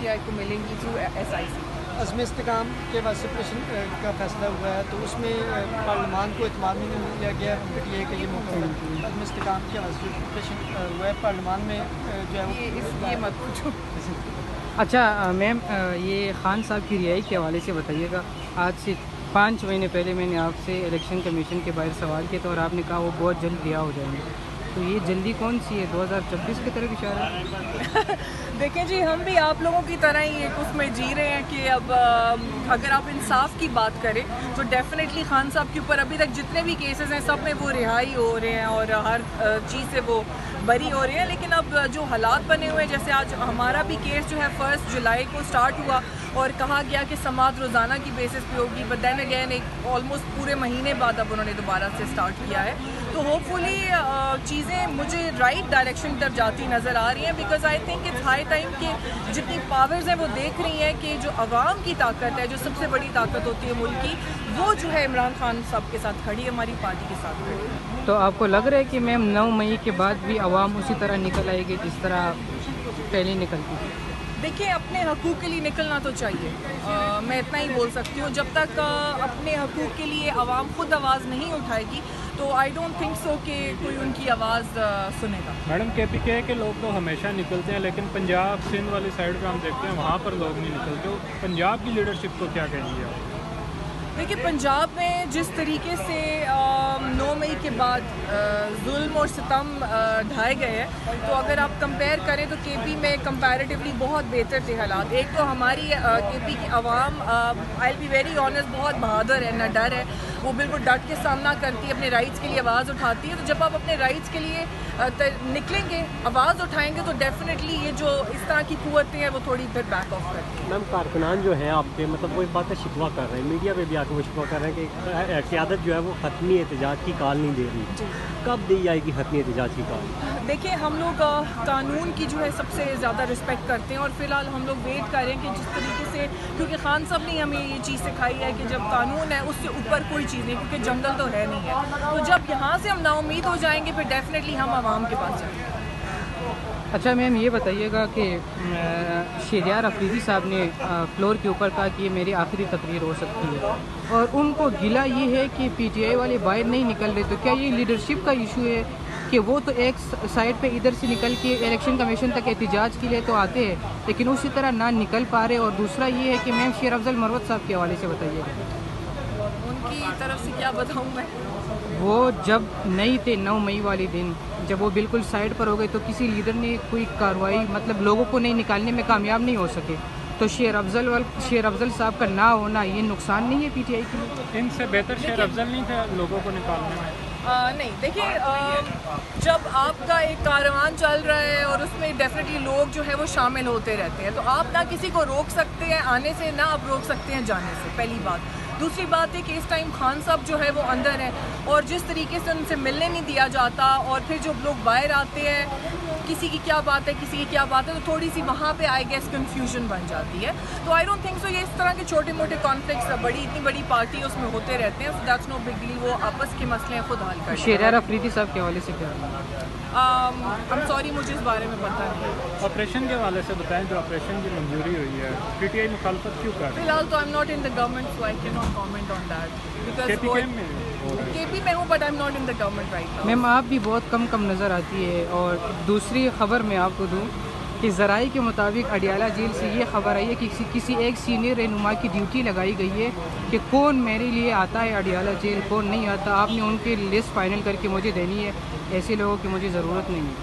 PTI को मिलेंगी through SIC. अज़्म इस्तेकाम के बाद सेपरेशन का फैसला हुआ है, तो उसमें पार्लियामान को इत्मीनान में नहीं लिया गया पीटीआई का ये मौका है। अज़्म इस्तेकाम के बाद सेपरेशन हुआ है पार्लियामान में जो है ये मत पूछो। अच्छा मैम, ये खान साहब की रिहाई के हवाले से बताइएगा। आज से 5 महीने पहले मैंने आपसे इलेक्शन कमीशन के बाहर सवाल किया था और आपने कहा वो बहुत जल्द रिहा हो जाएंगे, तो ये जल्दी कौन सी है? 2026 की तरफ इशारा है? देखें जी, हम भी आप लोगों की तरह ही एक उसमें जी रहे हैं कि अब अगर आप इंसाफ की बात करें तो डेफिनेटली खान साहब के ऊपर अभी तक जितने भी केसेस हैं सब में वो रिहाई हो रहे हैं और हर चीज़ से वो बरी हो रहे हैं। लेकिन अब जो हालात बने हुए हैं, जैसे आज हमारा भी केस जो है 1 जुलाई को स्टार्ट हुआ और कहा गया कि समाअत रोज़ाना की बेसिस पे होगी, बट देन अगेन एक ऑलमोस्ट पूरे महीने बाद अब उन्होंने दोबारा से स्टार्ट किया है। तो होपफुली चीज़ें मुझे राइट डायरेक्शन की तरफ जाती नज़र आ रही हैं, because I think it's high time कि जितनी पावर्स हैं वो देख रही हैं कि जो अवाम की ताकत है, जो सबसे बड़ी ताकत होती है मुल्क की, वो जो है इमरान खान साहब के साथ खड़ी है, हमारी पार्टी के साथ खड़ी है। तो आपको लग रहा है कि मैम 9 मई के बाद भी आवाम उसी तरह निकल आएगी जिस तरह पहले निकलती थी? देखिए, अपने हकूक़ के लिए निकलना तो चाहिए। मैं इतना ही बोल सकती हूँ, जब तक अपने हकूक़ के लिए आवाम खुद आवाज़ नहीं उठाएगी तो आई डोंट थिंक सो कि कोई उनकी आवाज़ सुनेगा। मैडम, केपीके के लोग तो हमेशा निकलते हैं, लेकिन पंजाब सिंध वाली साइड पे हम देखते हैं वहाँ पर लोग नहीं निकलते। पंजाब की लीडरशिप को क्या कहेंगे आप? देखिए, पंजाब में जिस तरीके से 9 मई के बाद जुल्म और सितम ढाए गए हैं, तो अगर आप कंपेयर करें तो केपी में कंपैरेटिवली बहुत बेहतर थे हालात। एक तो हमारी केपी की आवाम, I will be very honest, बहुत बहादुर है, न डर है, वो बिल्कुल डट के सामना करती है, अपने राइट्स के लिए आवाज़ उठाती है। तो जब आप अपने राइट्स के लिए निकलेंगे, आवाज़ उठाएंगे, तो डेफिनेटली ये जो इस तरह की कुव्वतें हैं वो थोड़ी फिर बैक ऑफ करती हैं। मैम, कारकुनान जो हैं आपके, मतलब वो इस बात का शिकवा कर रहे हैं, मीडिया पे भी आके वो शिकवा कर रहे हैं कि क़यादत जो है वो ख़त्मी एहतजाज की कॉल नहीं दे रही। कब दी जाएगी ख़त्मी एहतजाज की कॉल? देखिए, हम लोग कानून की जो है सबसे ज़्यादा रिस्पेक्ट करते हैं और फ़िलहाल हम लोग वेट कर रहे हैं कि जिस तरीके से, क्योंकि खान साहब ने हमें ये चीज़ सिखाई है कि जब कानून है उससे ऊपर कोई चीज़ नहीं, क्योंकि जंगल तो है नहीं है। तो जब यहाँ से हम नाउम्मीद हो जाएंगे फिर डेफिनेटली हम आवाम के पास जाएंगे। अच्छा मैम, ये बताइएगा कि शहरयार अफरीदी साहब ने फ्लोर के ऊपर कहा कि ये मेरी आखिरी तकरीर हो सकती है और उनको गिला ये है कि पीटीआई वाले बाहर नहीं निकल रहे, तो क्या ये लीडरशिप का इशू है कि वो तो एक साइड पे इधर से निकल के इलेक्शन कमीशन तक एहतजाज के लिए तो आते हैं लेकिन उसी तरह ना निकल पा रहे? और दूसरा ये है कि मैम शेर अफजल मरवत साहब के हवाले से बताइएगा। उनकी तरफ से क्या बताऊँ मैं? वो जब नहीं थे 9 मई वाले दिन, जब वो बिल्कुल साइड पर हो गए तो किसी लीडर ने कोई कार्रवाई, मतलब लोगों को नहीं निकालने में कामयाब नहीं हो सके, तो शेर अफजल साहब का ना होना ये नुकसान नहीं है पीटीआई के लिए? इनसे बेहतर शेर अफजल नहीं थे लोगों को निकालने में? नहीं, देखिए, जब आपका एक कारवान चल रहा है और उसमें डेफिनेटली लोग जो है वो शामिल होते रहते हैं, तो आप ना किसी को रोक सकते हैं आने से, ना आप रोक सकते हैं जाने से, पहली बात। दूसरी बात है कि इस टाइम खान साहब जो है वो अंदर है और जिस तरीके से उनसे मिलने नहीं दिया जाता और फिर जो लोग बाहर आते हैं, किसी की क्या बात है, किसी की क्या बात है, तो थोड़ी सी वहाँ पे आई गेस कंफ्यूजन बन जाती है। तो आई डोंट थिंक सो ये इस तरह के छोटे मोटे कॉन्फ्लिक्ट्स इतनी बड़ी पार्टी उसमें होते रहते हैं, so that's no big deal, वो आपस के मसले हैं, खुद हल कर। शहरयार अफरीदी साहब के हवाले से क्या? आई एम सॉरी, मुझे इस बारे में पता नहीं। ऑपरेशन के हवाले से बताएं, जो ऑपरेशन की मंजूरी हुई है, पीटीआई मुखालफत क्यों कर रही है? फिलहाल तो I am not in the government, so I can not comment on that, because KP में हूँ but I am not in the government right now. Ma'am, आप भी बहुत कम नज़र आती है। और दूसरी खबर मैं आपको दूँ कि ज़राए के मुताबिक अडियाला जेल से ये खबर आई है कि किसी एक सीनियर रहनुमा की ड्यूटी लगाई गई है कि कौन मेरे लिए आता है अडियाला जेल, कौन नहीं आता। आपने उनकी लिस्ट फाइनल करके मुझे देनी है, ऐसे लोगों की मुझे ज़रूरत नहीं है।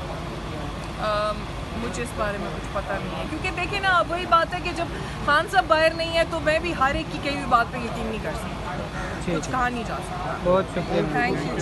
मुझे इस बारे में कुछ पता नहीं है, क्योंकि देखिए ना, वही बात है कि जब खान साहब बाहर नहीं है तो मैं भी हर एक की कई भी बात पे यकीन नहीं कर सकती, कुछ कहा नहीं जा सकता। बहुत शुक्रिया। Thank you.